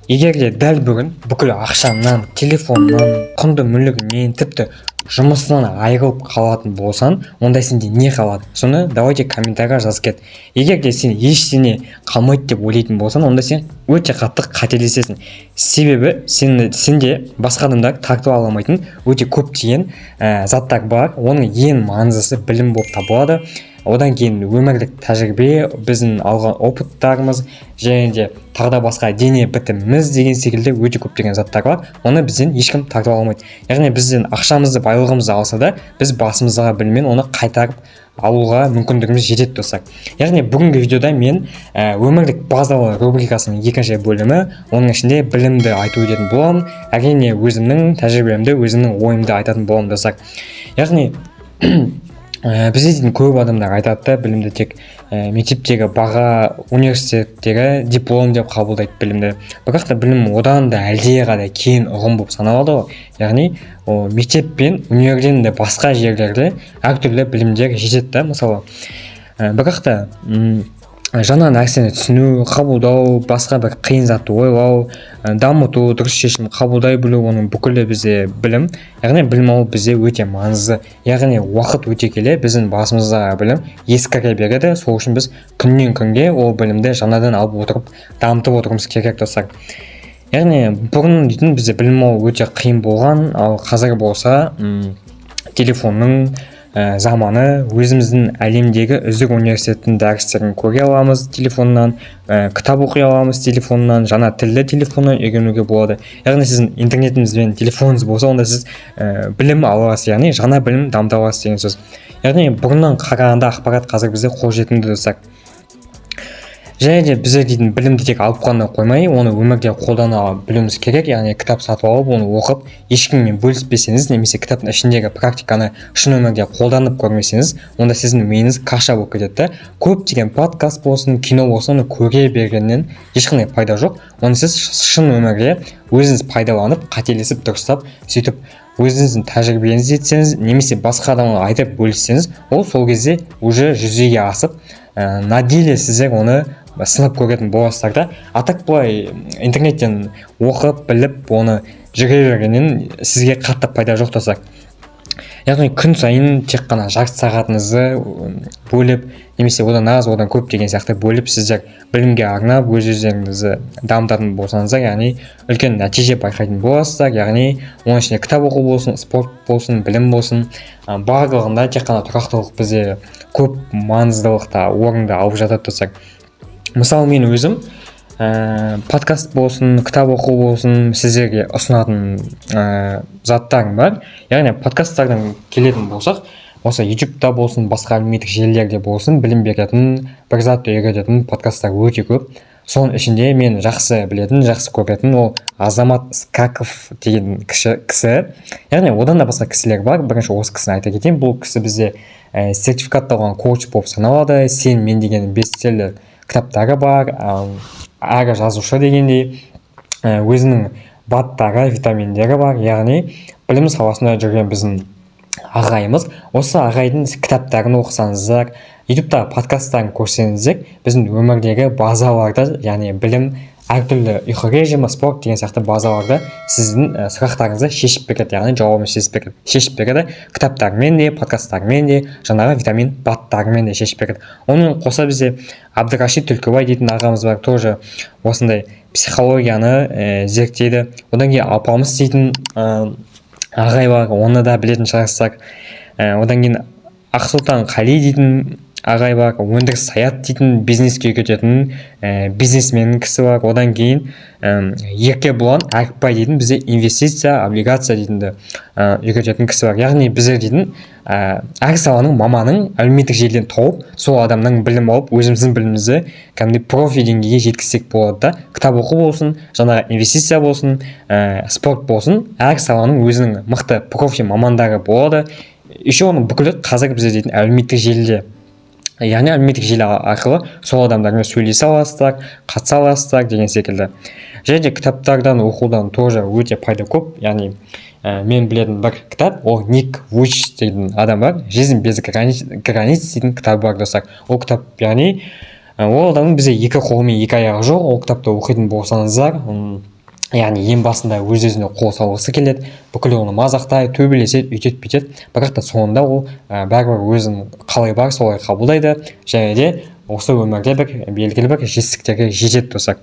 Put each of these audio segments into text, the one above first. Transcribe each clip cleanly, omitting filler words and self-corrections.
егер де дәл бүгін бүкіл ақшаңнан, телефоннан, құнды мүлігінен, тіпті жұмысынан айырылып қалатын болсан, онда сенде не қалады? Соны давайте комментарийға жазып кет. Егер де сен ештеңе қалмайды деп ойлайтын болсан, онда сен өте қатты қателесесің. Себебі сенде басқа адамдар тартып ала алмайтын өте көптеген заттар бар. Оның ең маңыздысы білім болып табылады. Одан кейін өмірлік тәжірибе, біздің алған опыттарымыз, және де тағы да басқа дене бітіміміз деген секілді өте көптеген заттар бар. Оны бізден ешкім тартып ала алмайды. Яғни бізден ақшамызды, байлығымызды алса да, біз басымызға біліммен оны қайтарып алуға мүмкіндігіміз жетеді достар. Яғни бүгінгі видеода мен өмірлік базалы рубрикасының екінші бөлімі, оның ішінде білімді айту ететін боламын. Әрине өзімнің тәжірибемді, өзімнің ойымды айтатын боламын достар. Яғни бізде дейтін көп адамдар айтады да, білімді тек мектептегі баға, университеттегі диплом деп қабылдайды білімді. Бірақ та білім одан да әлдеқайда кең ұғым болып саналады ғой. Яғни мектеп пен универден де басқа жерлерде әртүрлі білімдер жетеді да, мысалы. Бірақ та жаңа нәрсені түсіну, қабылдау, басқа бір қиын затты ойлау, дамыту, дұрыс шешім қабылдай білу, оның бүкілі бізде білім. Яғни білім алу бізде өте маңызды. Яғни уақыт өте келе біздің басымыздағы білім ескіре береді. Сол үшін біз күннен күнге ол білімді жаңадан алып отырып, дамытып отырмыз керек достар. Яғни бұрын дейтін бізде білім алу өте қиын болған, ал қазір болса телефонның заманы, өзіміздің әлемдегі үздік университеттің дәрістерін көре аламыз телефоннан, кітап оқи аламыз телефоннан, жаңа тілді телефоннан үйренуге болады. Яғни сіздің интернетіңіз бен телефоныңыз болса, онда сіз білім ала аласыз, яғни жаңа білім дамыта аласыз деген сөз. Яғни бұрыннан қарағанда ақпарат қазір бізде қолжетімді достар. Және де біздер дейтін білімді тек алып қана қоймай, оны өмірде қолдана білуіміз керек. Яғни кітап сатып алып, оны оқып, ешкіммен бөліспесеңіз, немесе кітаптың ішіндегі практиканы шын өмірде қолданып көрмесеңіз, онда сіздің миыңыз қаша болып кетеді. Көптеген подкаст болсын, кино болсын, оны көре бергеннен ешқандай пайда жоқ. Оны сіз шын өмірде өзіңіз пайдаланып, қателесіп, дұрыстап, сөйтіп өзіңіздің тәжірибеңізді етсеңіз, немесе басқа адамға айтып бөліссеңіз, ол сол кезде уже жүзеге асып, на деле сіздер оны сынап көретін боласыздар да. Атақ былай интернеттен оқып, біліп, оны жүре бергеннен сізге қатты пайда жоқ достар. Яғни күн сайын тек қана жарты сағатыңызды бөліп, немесе одан аз, одан көп деген сияқты бөліп, сіздер білімге арнап, өз-өздеріңізді дамытатын болсаңыздар, яғни үлкен нәтиже байқайтын боласыздар. Яғни оның ішінде кітап оқу болсын, спорт болсын, білім болсын, барлығында тек қана тұрақтылық бізде көп маңыздылықта орынды алып жатады достар. Мысалы мен өзім подкаст болсын, кітап оқу болсын, сіздерге ұсынатын заттарым бар. Яғни подкасттардан келетін болсақ, осы YouTube-та болсын, басқа әлеуметтік желілерде болсын, білім беретін, бір затты үйрететін подкасттар өте көп. Соның ішінде мен жақсы білетін, жақсы көретін ол Азамат Скаков деген кісі. Яғни одан да басқа кісілер бар. Бірінші осы кісіні айта кетейін. Бұл кісі бізде сертификатталған коуч болып саналады. Сен мен деген бестселлер кітаптары бар, әрі жазушы дегендей, өзінің баттары, витаминдері бар. Яғни білім саласында жүрген біздің ағайымыз. Осы ағайдың кітаптарын оқысаңыздар, YouTube-та подкасттарын көрсеңіздер, біздің өмірдегі базаларды, яғни білім, әртүрлі ұйқы режимі, спорт деген сияқты базаларды сіздің сұрақтарыңызды шешіп береді, яғни жауабын шешіп береді. Кітаптармен де, подкасттармен де, жаңағы витамин баттарымен де шешіп береді. Оның қоса бізде Абдырашид Түлкібай дейтін ағамыз бар, тоже осындай психологияны зерттейді. Одан кейін Алпамыс дейтін ағай бар, оны да білетін шығарсыздар. Одан кейін Ақсұлтан Қали дейтін ағай бар, өндіріс саят дейтін бизнеске үйрететін бизнесмен кісі бар. Одан кейін Еркебұлан Әріпбай дейтін бізде инвестиция, облигация дейтінді үйрететін кісі бар. Яғни біздер дейтін әр саланың маманын әлеуметтік желіден тауып, сол адамның білім алып, өзіміздің білімімізді кәдімгідей профи деңгейге жеткізсек болады да. Кітап оқу болсын, жаңағы инвестиция болсын, спорт болсын, әр саланың өзінің мықты профи мамандары болады. Еще оның бүкілі қазір бізде дейтін әлеуметтік желіде. Яғни әлеуметтік желі арқылы сол адамдармен сөйлесе аласыздар, қатыса аласыздар деген секілді. Және де кітаптардан оқудан тоже өте пайда көп. Яғни мен білетін бір кітап, ол Ник Вуйчич деген адам бар. Жизнь без границ дейтін кітап бар достар. Ол кітап, яғни ол адамның бізде екі қолы мен екі аяғы жоқ. Ол кітапты оқитын болсаңыздар, яғни ең басында өз-өзіне қол салғысы келеді, бүкіл оны мазақтайды, төбелеседі, үйтеді бүйтеді, бірақ та соңында ол бәрібір өзін қалай бар солай қабылдайды, және де осы өмірде бір белгілі бір жетістіктерге жетеді достар.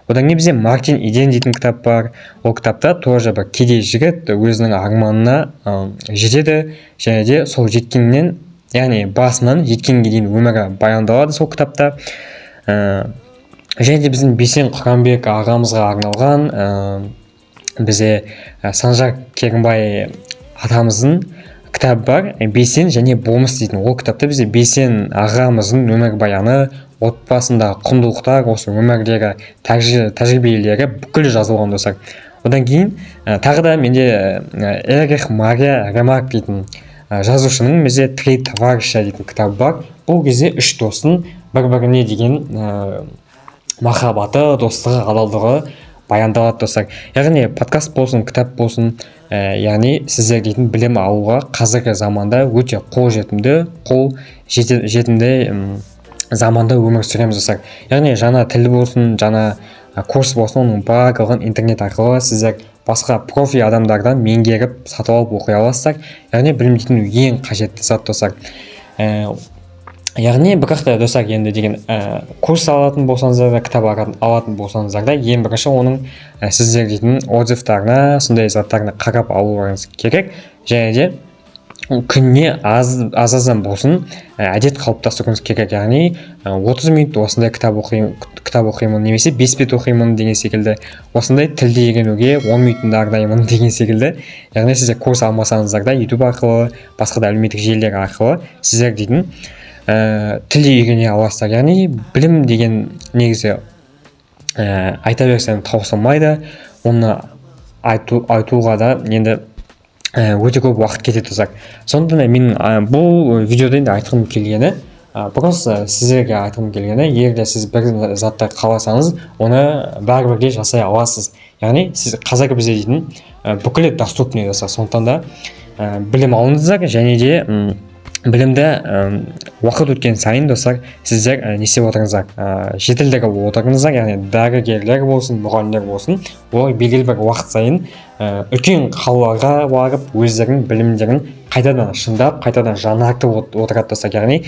Одан кейін бізде Мартин Иден дейтін кітап бар. Ол кітапта тоже бір кедей жігіт өзінің арманына жетеді, және де сол жеткеннен, яғни басынан жеткенге дейін өмірі баяндалады сол кітапта. Және де біздің Бейсен Құранбек ағамызға арналған бізде Санжар Керімбай атамыздың кітап бар, Бейсен және болмыс дейтін. Ол кітапта бізде Бейсен ағамыздың өмірбаяны, отбасындағы құндылықтар, осы өмірдегі тәжірибелері бүкіл жазылған достар. Одан кейін тағы да менде Эрих Мария Ремарк дейтін жазушының бізде Три товарища дейтін кітап бар. Бұл кезде үш достың бір-біріне деген махаббаты, достығы, адалдығы баяндалады достар. Яғни подкаст болсын, кітап болсын, яғни сіздер дейтін білім алуға қазіргі заманда өте қолжетімді заманда өмір сүреміз достар. Яғни жаңа тіл болсын, жаңа курс болсын, оның барлығын интернет арқылы сіздер басқа профи адамдардан меңгеріп сатып алып оқи аласыздар. Яғни білім дейтін ең қажетті зат достар. Яғни бірақ та достар, енді деген курс алатын болсаңыздар да, кітап алатын болсаңыздар да, ең бірінші оның сіздер дейтін отзывтарына, сондай заттарына қарап алуыңыз керек. Және де күніне аз-аздан болсын әдет қалыптастыруыңыз керек. Яғни 30 минут осындай кітап оқимын, немесе 5 бет оқимын деген секілді, осындай тілді үйренуге 10 минутымды арнаймын деген секілді. Яғни сіздер курс алмасаңыздар да, YouTube арқылы, басқа да әлеуметтік желілер арқылы сіздер дейтін тілді үйрене аласыздар. Яғни білім деген негізі айта берсең таусылмайды, оны айтуға да енді өте көп уақыт кетеді достар. Сондықтан мен бұл видеода енді айтқым келгені, просто сіздерге айтқым келгені, егер сіз бір затты қаласаңыз, оны бәрібірге жасай аласыз. Яғни сіз қазіргі бізде дейтін бүкіл доступный достар. Сондықтан да білім алыңыздар, және де білімді уақыт өткен сайын достар, сіздер не істеп отырыңыздар, жетілдіріп отырыңыздар. Яғни дәрігерлер болсын, мұғалімдер болсын, олар белгілі бір уақыт сайын үлкен қалаларға барып, өздерінің білімдерін қайтадан шыңдап, қайтадан жаңартып отырады достар. Яғни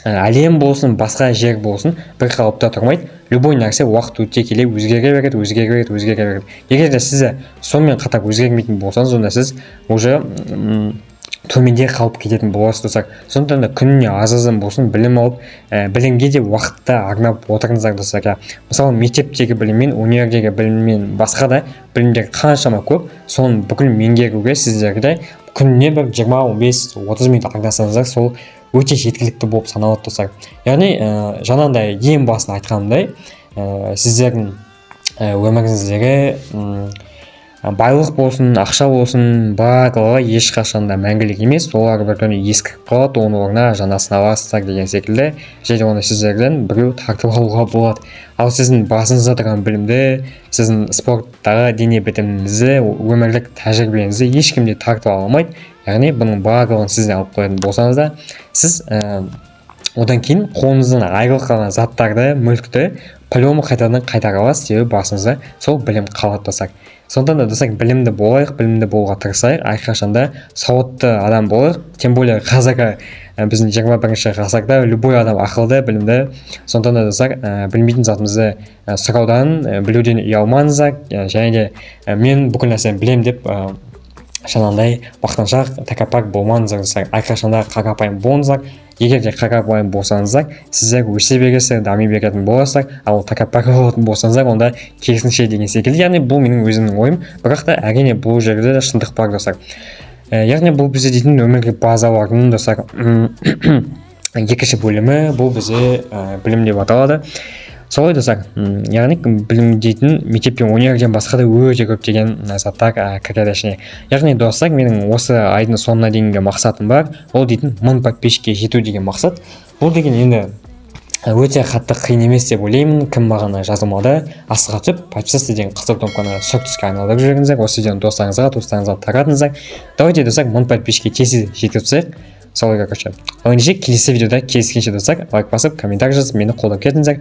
әлем болсын, басқа жер болсын, бір қалыпта тұрмайды. Любой нәрсе уақыт өте келе өзгере береді. Егер де сіз сонымен қатар өзгермейтін болсаңыз, онда сіз уже төменде қалып кететін боласыз достар. Сондықтан да күніне аз-аздан болсын білім алып, білімге де уақытта арнап отырыңыздар достар. Мысалы, мектептегі біліммен, универдегі біліммен, басқа да білімдер қаншама көп, соны бүкіл меңгеруге сіздерге күніне бір 20-15-30 минут арнасаңыздар, сол өте жеткілікті болып саналады достар. Яғни жаңағыда ең басында айтқанымдай, сіздердің өміріңіздегі байлық болсын, ақша болсын, барлығы ешқашанда мәңгілік емес. Олар бір күні ескіріп қалады, оның орнына жаңасын аласыздар деген секілді. Және оны сіздерден біреу тартып алуға болады. Ал сіздің басыңызда тұрған білімді, сіздің спорттағы дене бітіміңізді, өмірлік тәжірибеңізді ешкім де тартып ала алмайды. Яғни бұның барлығын сізден алып қоятын болсаңыз да, сіз одан кейін қолыңыздан айырылып қалған заттарды, мүлікті по-любому қайтадан қайтара аласыз, себебі басыңызда сол білім қалады достар. Сондықтан да достар, білімді болайық, білімді болуға тырысайық, әрқашанда сауатты адам болайық. Тем более қазіргі біздің 21-ші ғасырда любой адам ақылды, білімді. Сондықтан да достар, білмейтін затымызды сұраудан, білуден ұялмаңыздар. Және де мен бүкіл нәрсені білем деп жаңағыдай мақтаншақ, тәкаппар болмаңыздар достар. Әрқашанда қарапайым болыңыздар. Егер де қарапайым болсаңыздар, сіздер өсе бересіздер, дами беретін боласыздар. Ал тәкаппар болатын болсаңыздар, онда керісінше деген секілді. Яғни бұл менің өзімнің ойым, бірақ та әрине бұл жерде де шындық бар достар. Яғни бұл бізде дейтін өмірге базалардың достар екінші бөлімі, бұл бізде білім деп аталады. Солай достар, яғни білім дейтін мектеп пен универден басқа да өте көптеген заттар кіреді ішіне. Яғни достар, менің осы айдың соңына дейінгі мақсатым бар. Ол дейтін 1000 подписчикке жету деген мақсат. Бұл деген енді өте қатты қиын емес деп ойлаймын. Кім маған жазылмады, асыға түсіп, подписаться деген қызыл кнопканы сұр түске айналдырып жіберіңіздер. Осы видеоны достарыңызға таратыңыздар. Давайте достар, 1000 подписчикке тез жеткізсек. Солай короче. Ендеше келесі видеода кездескенше достар, лайк басып, комментарий жазып, мені қолдап кетіңіздер.